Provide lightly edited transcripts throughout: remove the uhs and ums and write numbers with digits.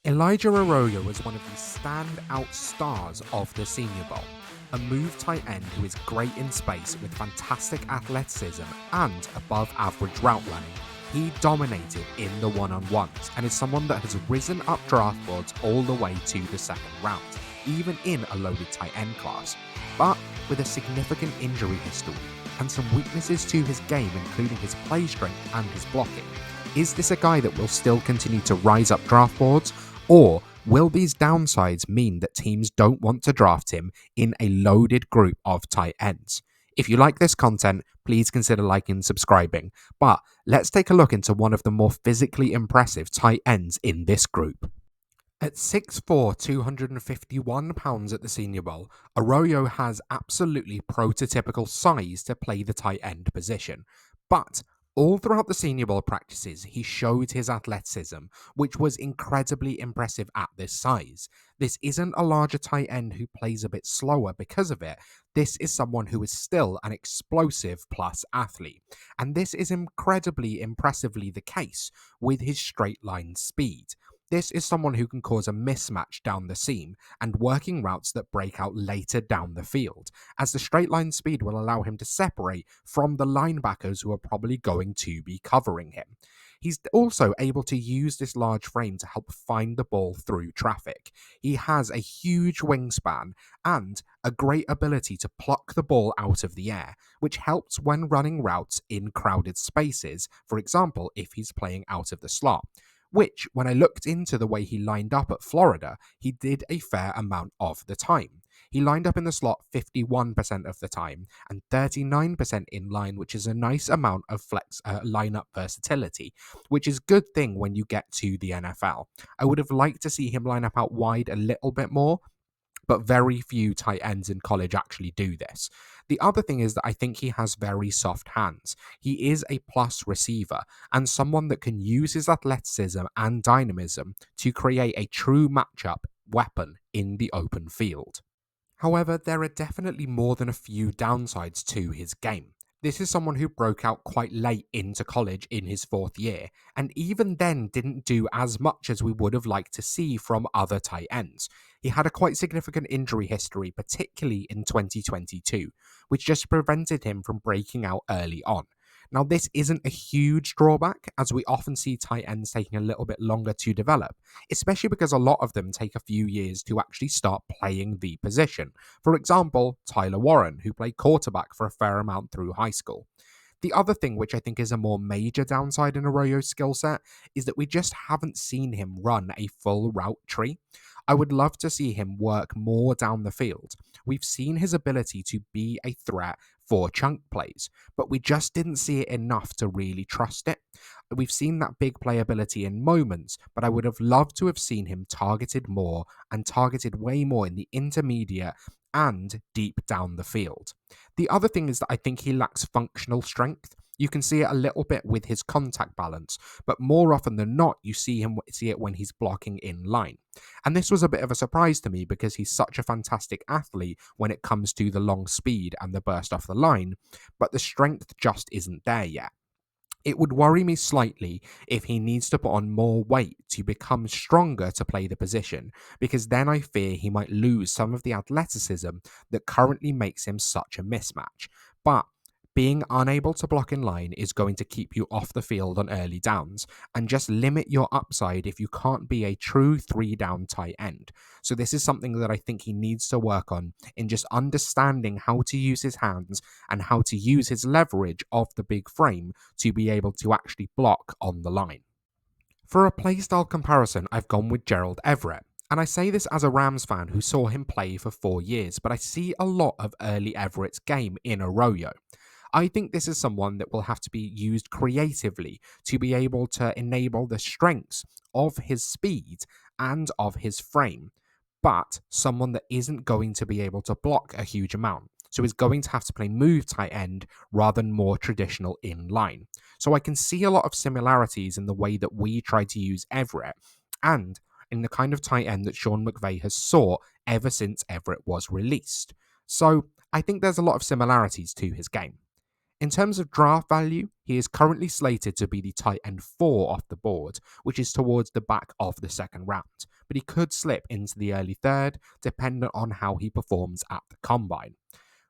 Elijah Arroyo was one of the standout stars of the Senior Bowl, a move tight end who is great in space with fantastic athleticism and above average route running. He dominated in the one-on-ones and is someone that has risen up draft boards all the way to the second round, even in a loaded tight end class, but with a significant injury history and some weaknesses to his game, including his play strength and his blocking. Is this a guy that will still continue to rise up draft boards, or will these downsides mean that teams don't want to draft him in a loaded group of tight ends? If you like this content, please consider liking and subscribing. But let's take a look into one of the more physically impressive tight ends in this group. At 6'4", 251 pounds at the Senior Bowl, Arroyo has absolutely prototypical size to play the tight end position. But all throughout the Senior Bowl practices, he showed his athleticism, which was incredibly impressive at this size. This isn't a larger tight end who plays a bit slower because of it. This is someone who is still an explosive plus athlete. And this is incredibly impressively the case with his straight line speed. This is someone who can cause a mismatch down the seam and working routes that break out later down the field, as the straight line speed will allow him to separate from the linebackers who are probably going to be covering him. He's also able to use this large frame to help find the ball through traffic. He has a huge wingspan and a great ability to pluck the ball out of the air, which helps when running routes in crowded spaces, for example, if he's playing out of the slot. Which, when I looked into the way he lined up at Florida, he did a fair amount of the time. He lined up in the slot 51% of the time and 39% in line, which is a nice amount of flex lineup versatility, which is a good thing when you get to the NFL. I would have liked to see him line up out wide a little bit more, but very few tight ends in college actually do this. The other thing is that I think he has very soft hands. He is a plus receiver and someone that can use his athleticism and dynamism to create a true matchup weapon in the open field. However, there are definitely more than a few downsides to his game. This is someone who broke out quite late into college in his fourth year, and even then didn't do as much as we would have liked to see from other tight ends. He had a quite significant injury history, particularly in 2022, which just prevented him from breaking out early on. Now, this isn't a huge drawback, as we often see tight ends taking a little bit longer to develop, especially because a lot of them take a few years to actually start playing the position. For example, Tyler Warren, who played quarterback for a fair amount through high school. The other thing, which I think is a more major downside in Arroyo's skill set, is that we just haven't seen him run a full route tree. I would love to see him work more down the field. We've seen his ability to be a threat for chunk plays, but we just didn't see it enough to really trust it. We've seen that big playability in moments, but I would have loved to have seen him targeted more and targeted way more in the intermediate and deep down the field. The other thing is that I think he lacks functional strength. You can see it a little bit with his contact balance, but more often than not, you see it when he's blocking in line. And this was a bit of a surprise to me because he's such a fantastic athlete when it comes to the long speed and the burst off the line, but the strength just isn't there yet. It would worry me slightly if he needs to put on more weight to become stronger to play the position, because then I fear he might lose some of the athleticism that currently makes him such a mismatch. But being unable to block in line is going to keep you off the field on early downs and just limit your upside if you can't be a true 3-down tight end. So this is something that I think he needs to work on in just understanding how to use his hands and how to use his leverage of the big frame to be able to actually block on the line. For a playstyle comparison, I've gone with Gerald Everett. And I say this as a Rams fan who saw him play for 4 years, but I see a lot of early Everett's game in Arroyo. I think this is someone that will have to be used creatively to be able to enable the strengths of his speed and of his frame, but someone that isn't going to be able to block a huge amount. So is going to have to play move tight end rather than more traditional in line. So I can see a lot of similarities in the way that we try to use Everett and in the kind of tight end that Sean McVay has sought ever since Everett was released. So I think there's a lot of similarities to his game. In terms of draft value, he is currently slated to be the tight end 4 off the board, which is towards the back of the second round. but he could slip into the early third, dependent on how he performs at the combine.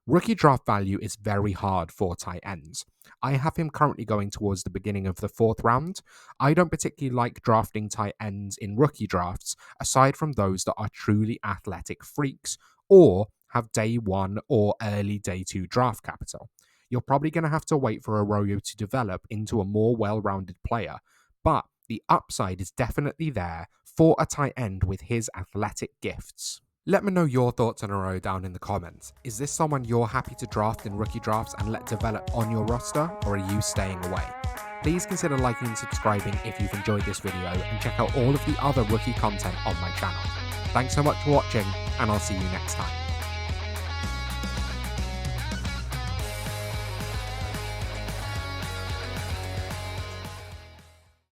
Rookie draft value is very hard for tight ends. I have him currently going towards the beginning of the fourth round. I don't particularly like drafting tight ends in rookie drafts, aside from those that are truly athletic freaks or have day one or early day two draft capital. You're probably going to have to wait for Arroyo to develop into a more well-rounded player, but the upside is definitely there for a tight end with his athletic gifts. Let me know your thoughts on Arroyo down in the comments. Is this someone you're happy to draft in rookie drafts and let develop on your roster, or are you staying away? Please consider liking and subscribing if you've enjoyed this video, and check out all of the other rookie content on my channel. Thanks so much for watching, and I'll see you next time.